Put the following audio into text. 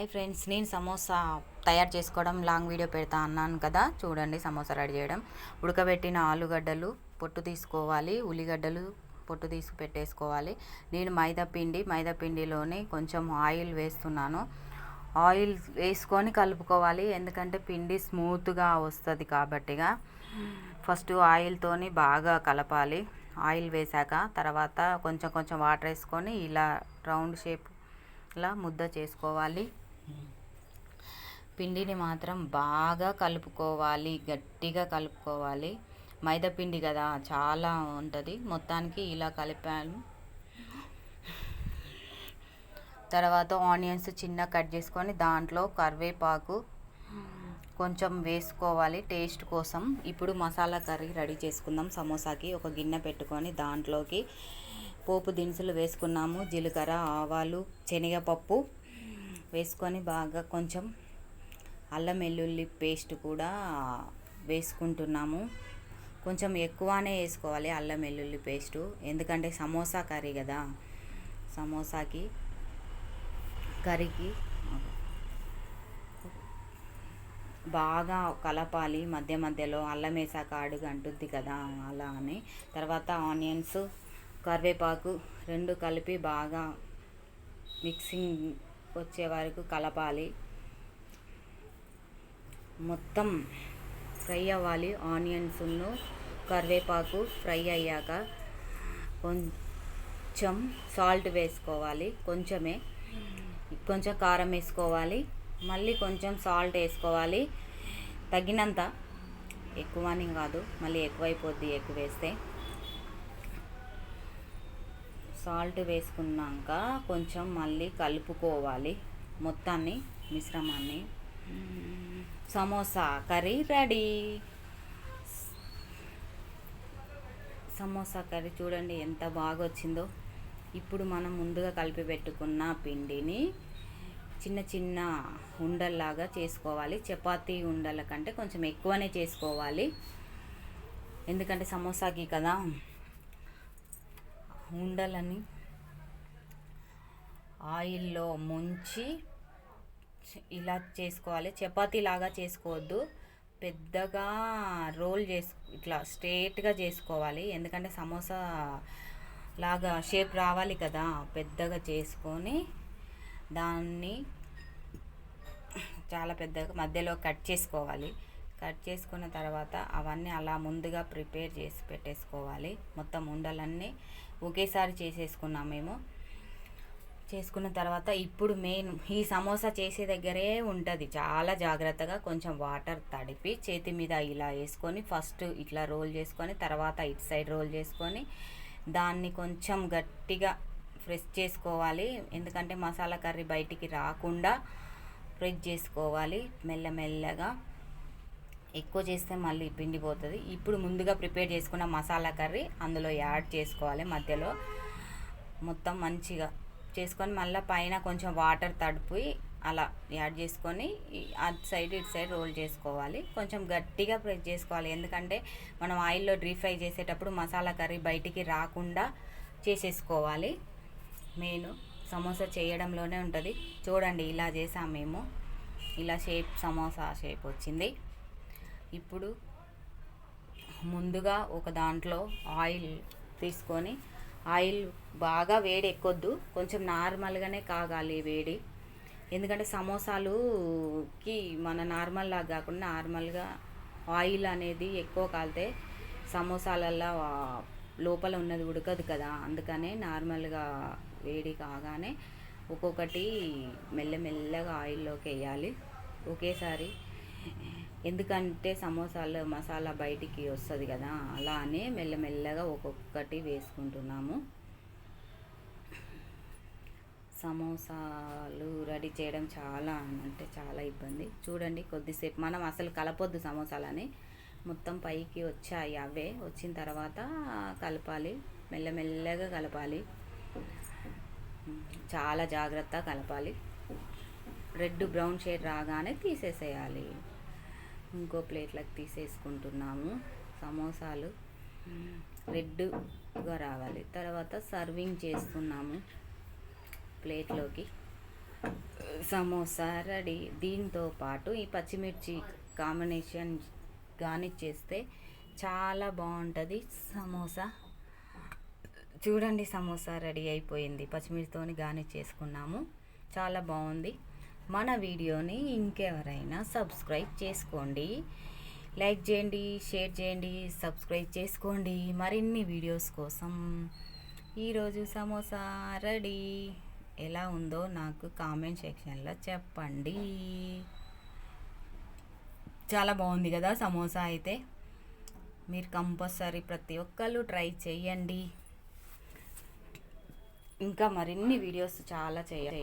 Hi friends, నేను సమోసా తయారు చేసుకోవడం లాంగ్ వీడియో పెడతా అన్నాను కదా. చూడండి, సమోసా రెడీ చేయడం. ఉడకబెట్టిన ఆలుగడ్డలు పొట్టు తీసుకోవాలి, ఉల్లిగడ్డలు పొట్టు తీసి పెట్టేసుకోవాలి. నేను మైదాపిండిలోనే కొంచెం ఆయిల్ వేస్తున్నాను. ఆయిల్ వేసుకొని కలుపుకోవాలి, ఎందుకంటే పిండి స్మూత్గా వస్తుంది కాబట్టిగా. ఫస్ట్ ఆయిల్తోని బాగా కలపాలి. ఆయిల్ వేసాక తర్వాత కొంచెం కొంచెం వాటర్ వేసుకొని ఇలా రౌండ్ షేప్ ఇలా ముద్ద చేసుకోవాలి. పిండిని మాత్రం బాగా కలుపుకోవాలి, గట్టిగా కలుపుకోవాలి. మైదా పిండి కదా, చాలా ఉంటుంది. మొత్తానికి ఇలా కలిపాను. తర్వాత ఆనియన్స్ చిన్న కట్ చేసుకొని దాంట్లో కరివేపాకు కొంచెం వేసుకోవాలి టేస్ట్ కోసం. ఇప్పుడు మసాలా కర్రీ రెడీ చేసుకుందాం. సమోసాకి ఒక గిన్నె పెట్టుకొని దాంట్లోకి పోపు దినుసులు వేసుకున్నాము. జీలకర్ర, ఆవాలు, శనగపప్పు వేసుకొని బాగా కొంచెం అల్లం వెల్లుల్లి పేస్ట్ కూడా వేసుకుంటున్నాము. కొంచెం ఎక్కువనే వేసుకోవాలి అల్లం వెల్లుల్లి పేస్టు, ఎందుకంటే సమోసా కర్రీ కదా. కర్రీకి బాగా కలపాలి. మధ్య మధ్యలో అల్లం వేసాక అడుగు అంటుద్ది కదా, అలా అని. తర్వాత ఆనియన్స్, కరివేపాకు రెండు కలిపి బాగా మిక్సింగ్ వచ్చే వరకు కలపాలి. మొత్తం ఫ్రై అవ్వాలి. ఆనియన్స్ను కరివేపాకు ఫ్రై అయ్యాక కొంచెం సాల్ట్ వేసుకోవాలి. కొంచెం కారం వేసుకోవాలి, మళ్ళీ కొంచెం సాల్ట్ వేసుకోవాలి తగినంత. ఎక్కువని కాదు, మళ్ళీ ఎక్కువైపోద్ది ఎక్కువ వేస్తే. సాల్ట్ వేసుకున్నాక కొంచెం మళ్ళీ కలుపుకోవాలి మొత్తాన్ని, మిశ్రమాన్ని. Samosa curry ready. Samosa curry చూడండి ఎంత బాగా వచ్చిందో. ఇప్పుడు మనం ముందుగా కలిపి పెట్టుకున్న పిండిని చిన్న చిన్న ఉండల్లాగా చేసుకోవాలి. చపాతీ ఉండల కంటే కొంచెం ఎక్కువనే చేసుకోవాలి, ఎందుకంటే సమోసాకి కదా. ఉండలని ఆయిల్లో ముంచి ఇలా చేసుకోవాలి. చపాతీ లాగా చేసుకోవద్దు, పెద్దగా రోల్ ఇట్లా స్ట్రేట్గా చేసుకోవాలి, ఎందుకంటే సమోసా లాగా షేప్ రావాలి కదా. పెద్దగా చేసుకొని దాన్ని చాలా పెద్దగా మధ్యలో కట్ చేసుకోవాలి. కట్ చేసుకున్న తర్వాత అవన్నీ అలా ముందుగా ప్రిపేర్ చేసి పెట్టేసుకోవాలి. మొత్తం ఉండలన్నీ ఒకేసారి చేసేసుకున్నాం మేము. చేసుకున్న తర్వాత ఇప్పుడు మెయిన్ ఈ సమోసా చేసే దగ్గరే ఉంటుంది. చాలా జాగ్రత్తగా కొంచెం వాటర్ తడిపి చేతి మీద ఇలా వేసుకొని ఫస్ట్ ఇట్లా రోల్ చేసుకొని తర్వాత ఇటు సైడ్ రోల్ చేసుకొని దాన్ని కొంచెం గట్టిగా ప్రెస్ చేసుకోవాలి, ఎందుకంటే మసాలా కర్రీ బయటికి రాకుండా ప్రెస్ చేసుకోవాలి మెల్లమెల్లగా. ఎక్కువ చేస్తే మళ్ళీ పిండి పోతుంది. ఇప్పుడు ముందుగా ప్రిపేర్ చేసుకున్న మసాలా కర్రీ అందులో యాడ్ చేసుకోవాలి. మధ్యలో మొత్తం మంచిగా చేసుకొని మళ్ళీ పైన కొంచెం వాటర్ తడిపి అలా యాడ్ చేసుకొని అటు సైడ్ ఇటు సైడ్ రోల్ చేసుకోవాలి. కొంచెం గట్టిగా ప్రెస్ చేసుకోవాలి, ఎందుకంటే మనం ఆయిల్లో డీప్ ఫ్రై చేసేటప్పుడు మసాలా కర్రీ బయటికి రాకుండా చేసేసుకోవాలి. మెయిన్ సమోసా చేయడంలోనే ఉంటుంది. చూడండి ఇలా చేసాం మేము, ఇలా సమోసా షేప్ వచ్చింది. ఇప్పుడు ముందుగా ఒక దాంట్లో ఆయిల్ తీసుకొని, ఆయిల్ బాగా వేడి ఎక్కొద్దు, కొంచెం నార్మల్గానే కాగాలి వేడి, ఎందుకంటే సమోసాలుకి మన నార్మల్ లాగా కాకుండా నార్మల్గా ఆయిల్ అనేది ఎక్కువ కాలితే సమోసాలల్లో లోపల ఉన్నది ఉడకదు కదా. అందుకనే నార్మల్గా వేడి కాగానే ఒక్కొక్కటి మెల్లమెల్లగా ఆయిల్లోకి వేయాలి ఒకేసారి, ఎందుకంటే సమోసాలో మసాలా బయటికి వస్తుంది కదా. అలా అని మెల్లమెల్లగా ఒక్కొక్కటి వేసుకుంటున్నాము. సమోసాలు రెడీ చేయడం చాలా అంటే చాలా ఇబ్బంది. చూడండి కొద్దిసేపు మనం అసలు కలపొద్దు సమోసాలని, మొత్తం పైకి వచ్చాయి. అవే వచ్చిన తర్వాత కలపాలి, మెల్లమెల్లగా కలపాలి, చాలా జాగ్రత్తగా కలపాలి. రెడ్ బ్రౌన్ షేడ్ రాగానే తీసేసేయాలి. ఇంకో ప్లేట్లకు తీసేసుకుంటున్నాము. సమోసాలు రెడ్గా రావాలి. తర్వాత సర్వింగ్ చేస్తున్నాము ప్లేట్లోకి. సమోసా రెడీ. దీంతో పాటు ఈ పచ్చిమిర్చి కాంబినేషన్ గార్నిష్ చేస్తే చాలా బాగుంటుంది సమోసా. చూడండి, సమోసా రెడీ అయిపోయింది. పచ్చిమిర్చితోని గార్నిష్ చేసుకున్నాము, చాలా బాగుంది. మన వీడియోని ఇంకెవరైనా సబ్స్క్రైబ్ చేసుకోండి, లైక్ చేయండి, షేర్ చేయండి, సబ్స్క్రైబ్ చేసుకోండి మరిన్ని వీడియోస్ కోసం. ఈరోజు సమోసా రెడీ. ఎలా ఉందో నాకు కామెంట్ సెక్షన్లో చెప్పండి. చాలా బాగుంది కదా సమోసా అయితే. మీరు కంపల్సరీ ప్రతి ఒక్కళ్ళు ట్రై చేయండి. ఇంకా మరిన్ని వీడియోస్ చాలా చేయాలి.